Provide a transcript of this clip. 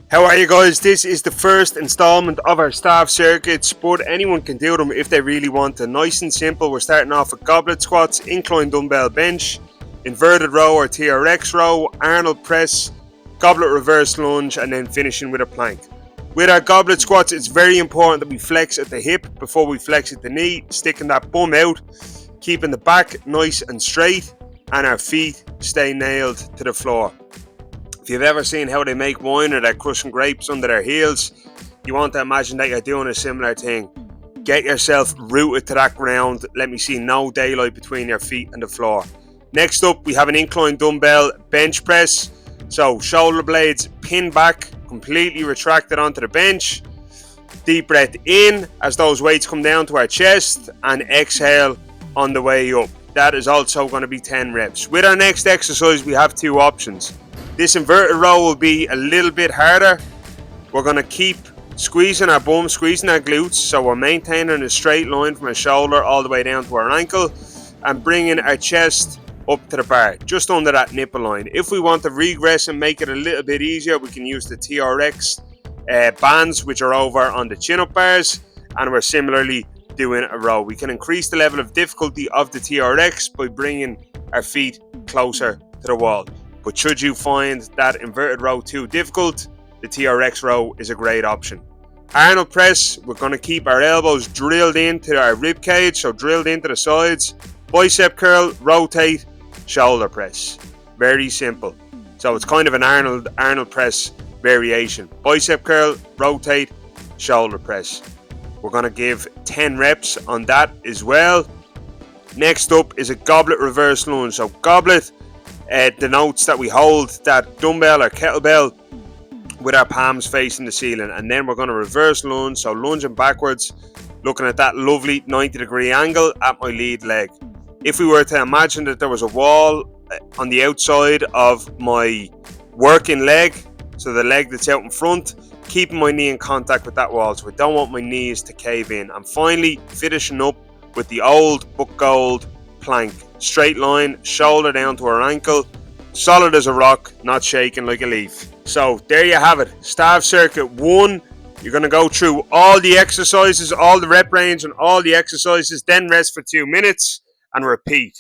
How are you guys? This is the first installment of our staff circuits, but anyone can do them if they really want to. Nice and simple. We're starting off with goblet squats, incline dumbbell bench, inverted row or TRX row, Arnold press, goblet reverse lunge, and then finishing with a plank. With our goblet squats, it's very important that we flex at the hip before we flex at the knee, sticking that bum out, keeping the back nice and straight, and our feet stay nailed to the floor. If you've ever seen how they make wine or they're crushing grapes under their heels, you want to imagine that you're doing a similar thing. Get yourself rooted to that ground. Let me see no daylight between your feet and the floor. Next up, we have an incline dumbbell bench press. So shoulder blades pinned back, completely retracted onto the bench. Deep breath in as those weights come down to our chest, and exhale on the way up. That is also going to be 10 reps. With our next exercise, we have two options. This inverted row will be a little bit harder. We're going to keep squeezing our bum, squeezing our glutes, so we're maintaining a straight line from our shoulder all the way down to our ankle, and bringing our chest up to the bar, just under that nipple line. If we want to regress and make it a little bit easier, we can use the TRX bands, which are over on the chin-up bars, and we're similarly doing a row. We can increase the level of difficulty of the TRX by bringing our feet closer to the wall. But should you find that inverted row too difficult, the TRX row is a great option. Arnold press, we're going to keep our elbows drilled into our rib cage, so drilled into the sides. Bicep curl, rotate, shoulder press. Very simple. So it's kind of an Arnold press variation. Bicep curl, rotate, shoulder press. We're going to give 10 reps on that as well. Next up is a goblet reverse lunge. So goblet denotes that we hold that dumbbell or kettlebell with our palms facing the ceiling, and then we're going to reverse lunge, so lunging backwards, looking at that lovely 90-degree angle at my lead leg. If we were to imagine that there was a wall on the outside of my working leg, so the leg that's out in front, keeping my knee in contact with that wall, so I don't want my knees to cave in. And finally, finishing up with the old but gold plank. Straight line, shoulder down to our ankle, solid as a rock, not shaking like a leaf. So there you have it, staff circuit 1. You're going to go through all the exercises, all the rep range and all the exercises, then rest for 2 minutes and repeat.